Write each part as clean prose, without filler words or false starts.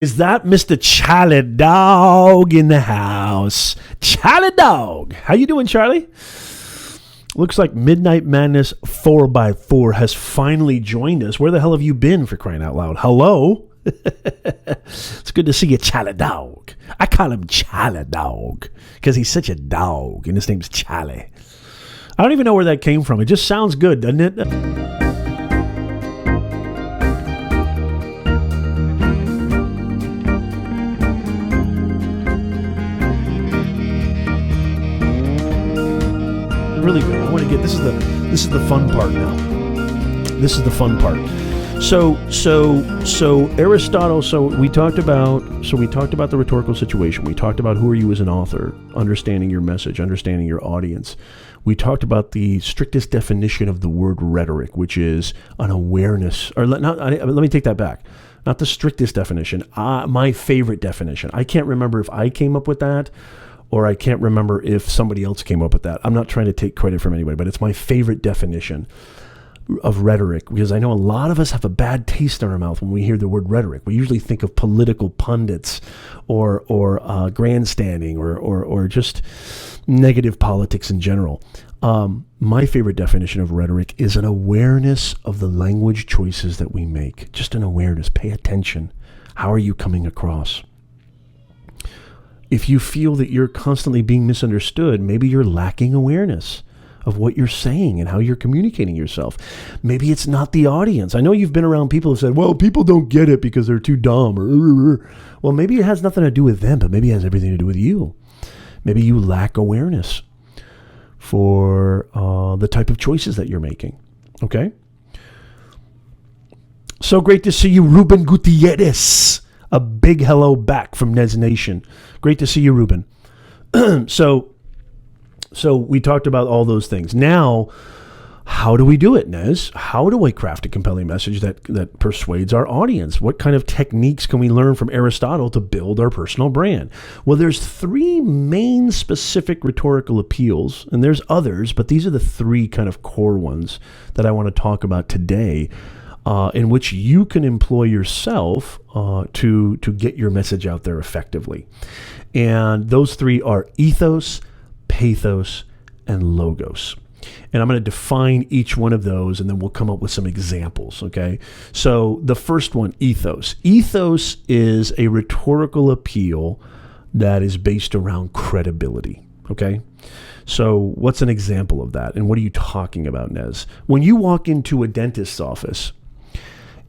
Is that Mr. Charlie Dog in the house? Charlie Dog. How you doing, Charlie? Looks like Midnight Madness 4x4 has finally joined us. Where the hell have you been, for crying out loud? Hello? It's good to see you, Charlie Dog. I call him Charlie Dog because he's such a dog, and his name's Charlie. I don't even know where that came from. It just sounds good, doesn't it? Really good. I want to get this is the fun part now. This is the fun part. So Aristotle. So we talked about the rhetorical situation. We talked about who are you as an author, understanding your message, understanding your audience. We talked about the strictest definition of the word rhetoric, which is an awareness. Let me take that back. Not the strictest definition. My favorite definition. I can't remember if I came up with that, or I can't remember if somebody else came up with that. I'm not trying to take credit from anybody, but it's my favorite definition of rhetoric, because I know a lot of us have a bad taste in our mouth when we hear the word rhetoric. We usually think of political pundits or grandstanding or just negative politics in general. My favorite definition of rhetoric is an awareness of the language choices that we make. Just an awareness. Pay attention. How are you coming across? If you feel that you're constantly being misunderstood, maybe you're lacking awareness of what you're saying and how you're communicating yourself. Maybe it's not the audience. I know you've been around people who said, well, people don't get it because they're too dumb. Well, maybe it has nothing to do with them, but maybe it has everything to do with you. Maybe you lack awareness for the type of choices that you're making. Okay? So great to see you, Ruben Gutierrez. A big hello back from Nez Nation. Great to see you, Ruben. So we talked about all those things. Now, how do we do it, Nez? How do I craft a compelling message that persuades our audience? What kind of techniques can we learn from Aristotle to build our personal brand? Well, there's three main specific rhetorical appeals, and there's others, but these are the three kind of core ones that I want to talk about today, in which you can employ yourself to get your message out there effectively. And those three are ethos, pathos, and logos. And I'm going to define each one of those, and then we'll come up with some examples, okay? So the first one, ethos. Ethos is a rhetorical appeal that is based around credibility, okay? So what's an example of that? And what are you talking about, Nez? When you walk into a dentist's office,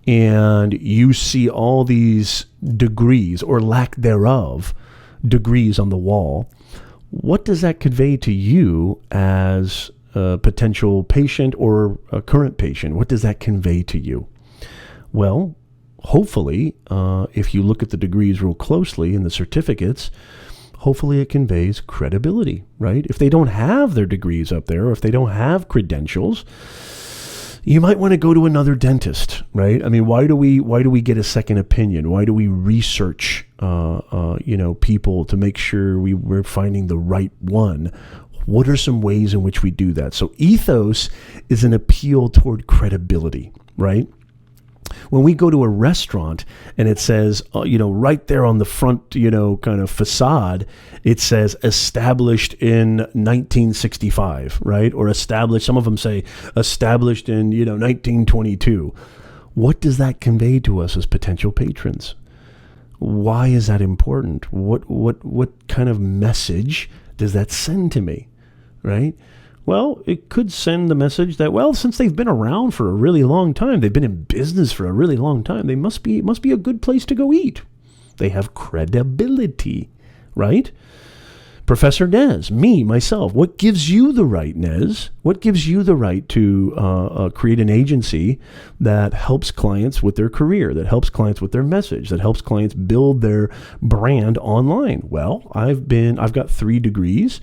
and you see all these degrees, or lack thereof, degrees on the wall, what does that convey to you as a potential patient or a current patient? What does that convey to you? Well, hopefully, if you look at the degrees real closely in the certificates, hopefully it conveys credibility, right? If they don't have their degrees up there, or if they don't have credentials, you might want to go to another dentist, right? I mean, why do we get a second opinion? Why do we research, people to make sure we're finding the right one? What are some ways in which we do that? So ethos is an appeal toward credibility, right? When we go to a restaurant and it says, right there on the front, kind of facade, it says established in 1965, right? Or established, some of them say established in, 1922. What does that convey to us as potential patrons? Why is that important? What kind of message does that send to me, right? Well, it could send the message that, since they've been around for a really long time, they've been in business for a really long time, they must be a good place to go eat. They have credibility, right? Professor Nez, myself, what gives you the right, Nez? What gives you the right to create an agency that helps clients with their career, that helps clients with their message, that helps clients build their brand online? Well, I've got 3 degrees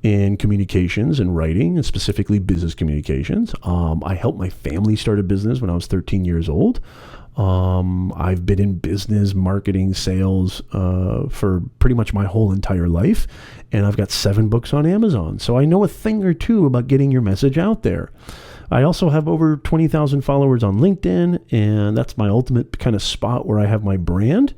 in communications and writing, and specifically business communications. I helped my family start a business when I was 13 years old. I've been in business, marketing, sales for pretty much my whole entire life, and I've got 7 books on Amazon. So I know a thing or two about getting your message out there. I also have over 20,000 followers on LinkedIn, and that's my ultimate kind of spot where I have my brand.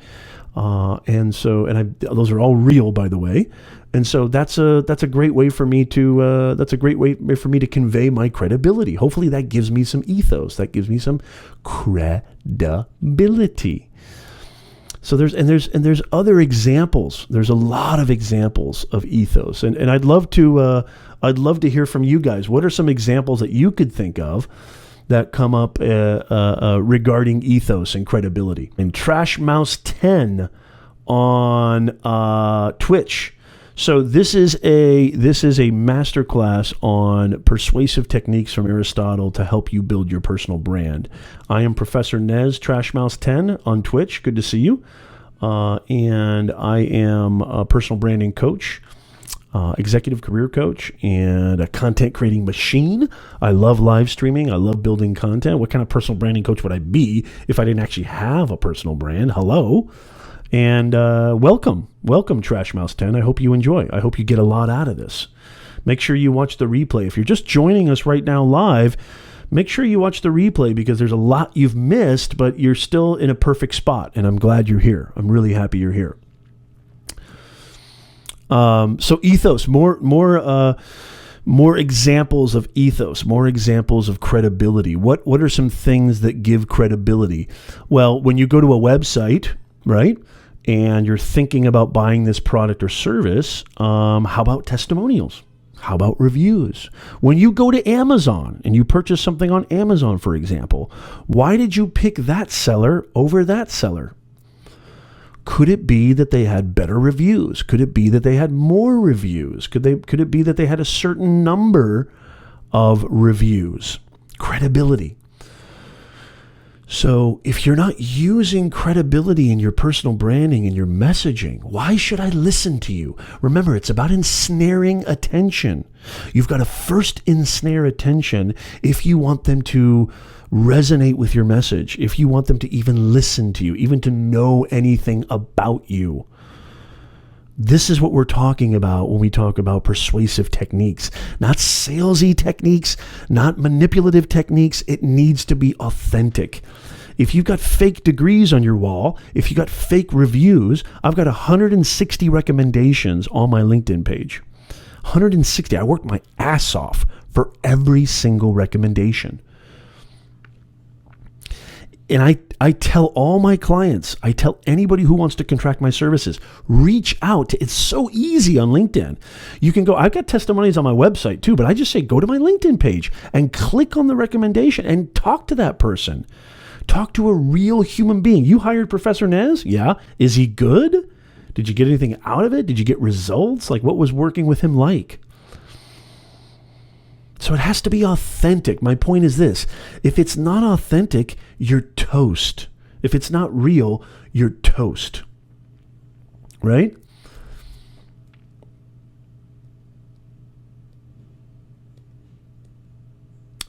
Those are all real, by the way. And so that's a great way for me to convey my credibility. Hopefully that gives me some ethos. That gives me some credibility. So there's other examples. There's a lot of examples of ethos, and I'd love to hear from you guys. What are some examples that you could think of that come up regarding ethos and credibility? And Trash Mouse 10 on Twitch. So this is a masterclass on persuasive techniques from Aristotle to help you build your personal brand. I am Professor Nez, Trash Mouse 10 on Twitch. Good to see you. And I am a personal branding coach, executive career coach, and a content creating machine. I love live streaming. I love building content. What kind of personal branding coach would I be if I didn't actually have a personal brand? Hello. And welcome, Trash Mouse 10. I hope you enjoy. I hope you get a lot out of this. Make sure you watch the replay. If you're just joining us right now live, make sure you watch the replay because there's a lot you've missed, but you're still in a perfect spot, and I'm glad you're here. I'm really happy you're here. So ethos, more examples of ethos, more examples of credibility. What are some things that give credibility? Well, when you go to a website, right, and you're thinking about buying this product or service, how about testimonials? How about reviews? When you go to Amazon and you purchase something on Amazon, for example, why did you pick that seller over that seller? Could it be that they had better reviews? Could it be that they had more reviews? Could it be that they had a certain number of reviews? Credibility. So if you're not using credibility in your personal branding and your messaging, why should I listen to you? Remember, it's about ensnaring attention. You've got to first ensnare attention if you want them to resonate with your message, if you want them to even listen to you, even to know anything about you. This is what we're talking about when we talk about persuasive techniques, not salesy techniques, not manipulative techniques. It needs to be authentic. If you've got fake degrees on your wall, if you've got fake reviews, I've got 160 recommendations on my LinkedIn page. 160. I worked my ass off for every single recommendation. And I tell all my clients, I tell anybody who wants to contract my services, reach out. It's so easy on LinkedIn. You can go, I've got testimonies on my website too, but I just say, go to my LinkedIn page and click on the recommendation and talk to that person. Talk to a real human being. You hired Professor Nez? Yeah. Is he good? Did you get anything out of it? Did you get results? Like, what was working with him like? So it has to be authentic. My point is this. If it's not authentic, you're toast. If it's not real, you're toast. Right?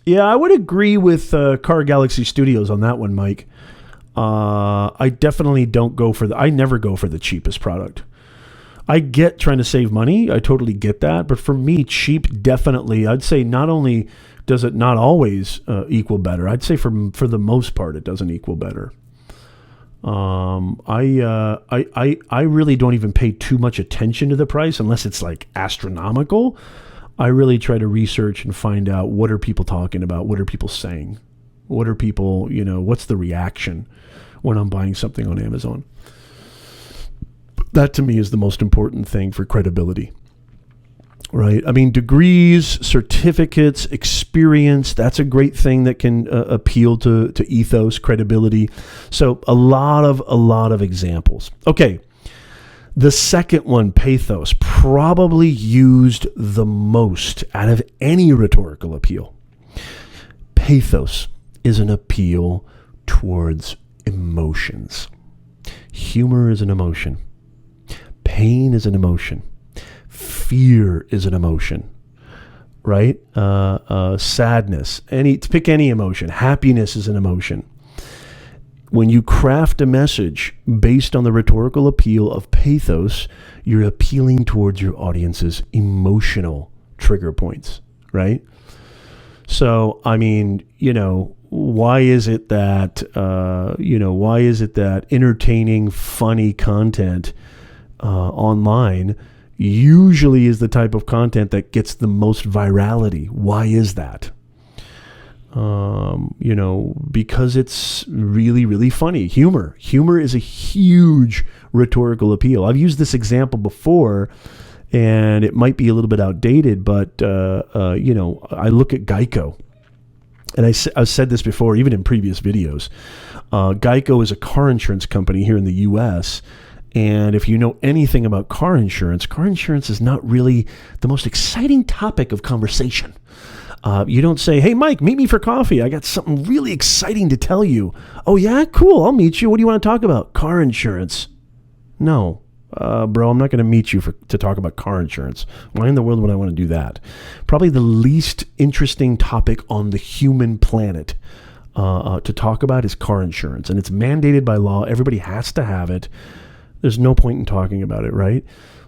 Yeah, I would agree with Car Galaxy Studios on that one, Mike. I definitely don't go for I never go for the cheapest product. I get trying to save money. I totally get that. But for me, cheap, definitely, I'd say not only does it not always equal better, I'd say for the most part, it doesn't equal better. I really don't even pay too much attention to the price unless it's like astronomical. I really try to research and find out, what are people talking about? What are people saying? What are people, what's the reaction when I'm buying something on Amazon? That to me is the most important thing for credibility, right? I mean, degrees, certificates, experience, that's a great thing that can appeal to ethos, credibility. So a lot of examples. Okay. The second one, pathos, probably used the most out of any rhetorical appeal. Pathos is an appeal towards emotions. Humor is an emotion. Pain is an emotion. Fear is an emotion, right? Sadness, pick any emotion. Happiness is an emotion. When you craft a message based on the rhetorical appeal of pathos, you're appealing towards your audience's emotional trigger points, right? So, I mean, why is it that entertaining, funny content online usually is the type of content that gets the most virality? Why is that? Because it's really, really funny. Humor is a huge rhetorical appeal. I've used this example before, and it might be a little bit outdated, but I look at Geico, and I've said this before, even in previous videos. Geico is a car insurance company here in the U.S., and if you know anything about car insurance is not really the most exciting topic of conversation. You don't say, "Hey, Mike, meet me for coffee. I got something really exciting to tell you." "Oh, yeah? Cool. I'll meet you. What do you want to talk about?" "Car insurance." No, bro, I'm not going to meet you to talk about car insurance. Why in the world would I want to do that? Probably the least interesting topic on the human planet to talk about is car insurance. And it's mandated by law. Everybody has to have it. There's no point in talking about it, right?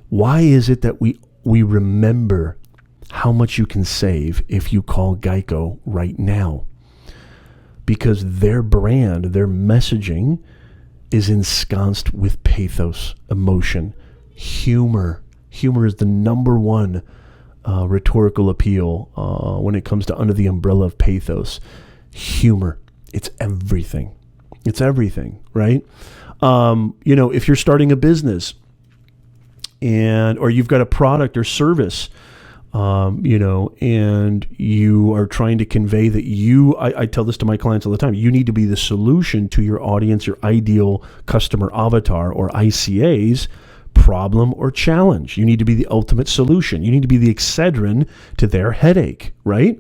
Why is it that we remember how much you can save if you call Geico right now? Because their brand, their messaging is ensconced with pathos, emotion, humor. Humor is the number one rhetorical appeal when it comes to under the umbrella of pathos. Humor. It's everything. It's everything, right? If you're starting a business or you've got a product or service, and you are trying to convey that I tell this to my clients all the time, you need to be the solution to your audience, your ideal customer avatar, or ICA's problem or challenge. You need to be the ultimate solution. You need to be the Excedrin to their headache, right?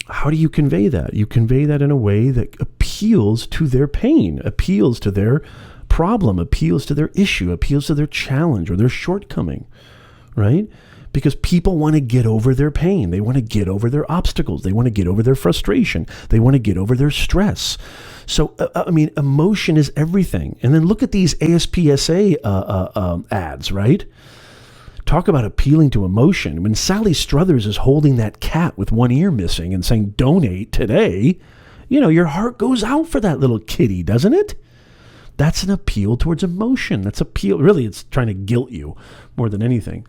How do you convey that? You convey that in a way that appeals to their pain, appeals to their problem, appeals to their issue, appeals to their challenge or their shortcoming, right? Because people want to get over their pain. They want to get over their obstacles. They want to get over their frustration. They want to get over their stress. So, emotion is everything. And then look at these ASPCA ads, right? Talk about appealing to emotion. When Sally Struthers is holding that cat with one ear missing and saying, "Donate today," your heart goes out for that little kitty, doesn't it? That's an appeal towards emotion. That's appeal. Really, it's trying to guilt you more than anything.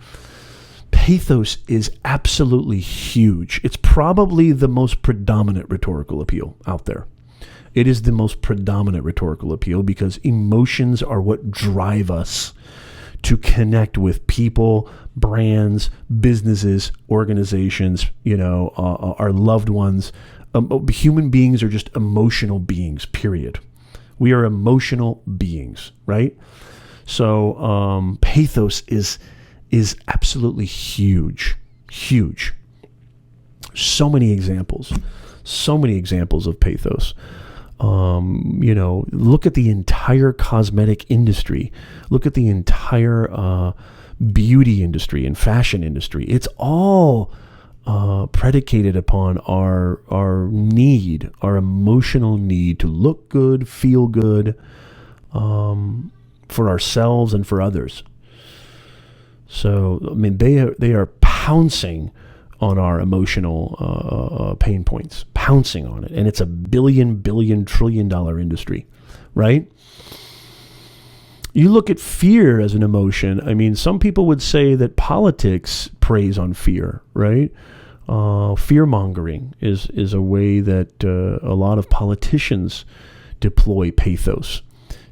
Pathos is absolutely huge. It's probably the most predominant rhetorical appeal out there. It is the most predominant rhetorical appeal because emotions are what drive us to connect with people, brands, businesses, organizations, our loved ones. Human beings are just emotional beings, period. We are emotional beings, right? So pathos is absolutely huge, huge. So many examples of pathos. Look at the entire cosmetic industry. Look at the entire beauty industry and fashion industry. It's all predicated upon our need, our emotional need to look good, feel good, for ourselves and for others. So, they are pouncing on our emotional pain points, pouncing on it. And it's a billion, trillion dollar industry, right? You look at fear as an emotion. Some people would say that politics preys on fear, right? Fear-mongering is a way that a lot of politicians deploy pathos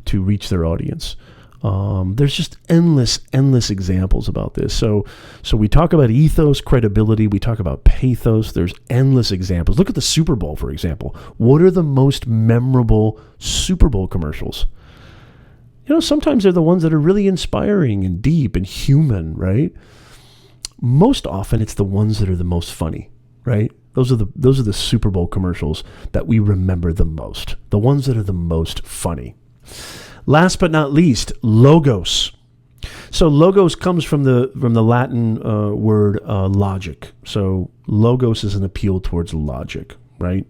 to reach their audience. There's just endless examples about this. So we talk about ethos, credibility. We talk about pathos. There's endless examples. Look at the Super Bowl, for example. What are the most memorable Super Bowl commercials? Sometimes they're the ones that are really inspiring and deep and human, right? Most often it's the ones that are the most funny, right? Those are the Super Bowl commercials that we remember the most. The ones that are the most funny. Last but not least, logos. So logos comes from the Latin word logic. So logos is an appeal towards logic, right?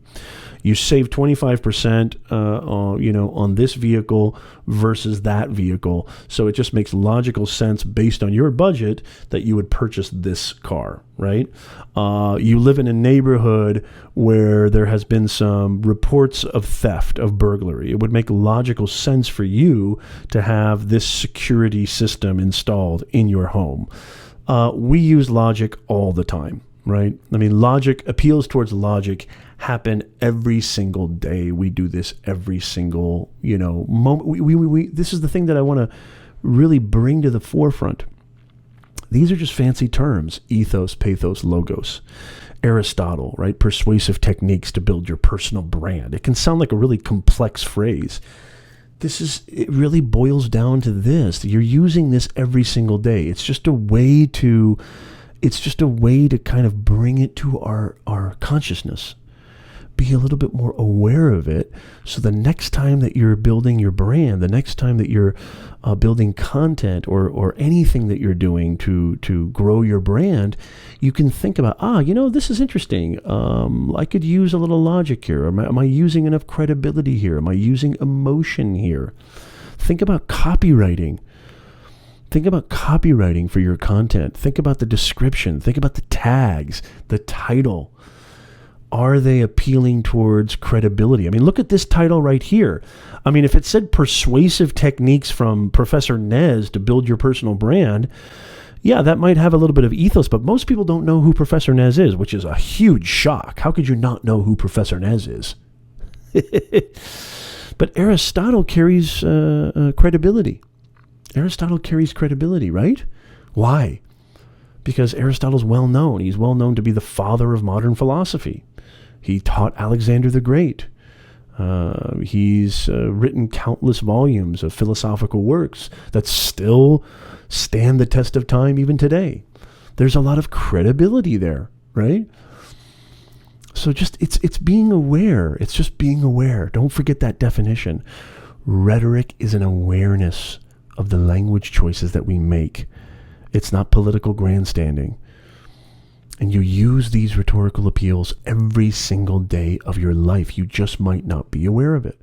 You save 25%, on this vehicle versus that vehicle. So it just makes logical sense based on your budget that you would purchase this car, right? You live in a neighborhood where there has been some reports of theft, of burglary. It would make logical sense for you to have this security system installed in your home. We use logic all the time, right? I mean, appeals towards logic happen every single day. We do this every single, moment. We this is the thing that I want to really bring to the forefront. These are just fancy terms: ethos, pathos, logos. Aristotle, right? Persuasive techniques to build your personal brand. It can sound like a really complex phrase. It really boils down to this. You're using this every single day. It's just a way to kind of bring it to our consciousness. Be a little bit more aware of it, so the next time that you're building your brand, the next time that you're building content or anything that you're doing to grow your brand, you can think about, this is interesting. I could use a little logic here. Am I using enough credibility here? Am I using emotion here? Think about copywriting. Think about copywriting for your content. Think about the description. Think about the tags, the title. Are they appealing towards credibility? I mean, look at this title right here. I mean, if it said persuasive techniques from Professor Nez to build your personal brand, yeah, that might have a little bit of ethos, but most people don't know who Professor Nez is, which is a huge shock. How could you not know who Professor Nez is? But Aristotle carries credibility. Aristotle carries credibility, right? Why? Because Aristotle's well known. He's well known to be the father of modern philosophy. He taught Alexander the Great. He's written countless volumes of philosophical works that still stand the test of time even today. There's a lot of credibility there, right? So it's being aware. It's just being aware. Don't forget that definition. Rhetoric is an awareness of the language choices that we make. It's not political grandstanding. And you use these rhetorical appeals every single day of your life. You just might not be aware of it.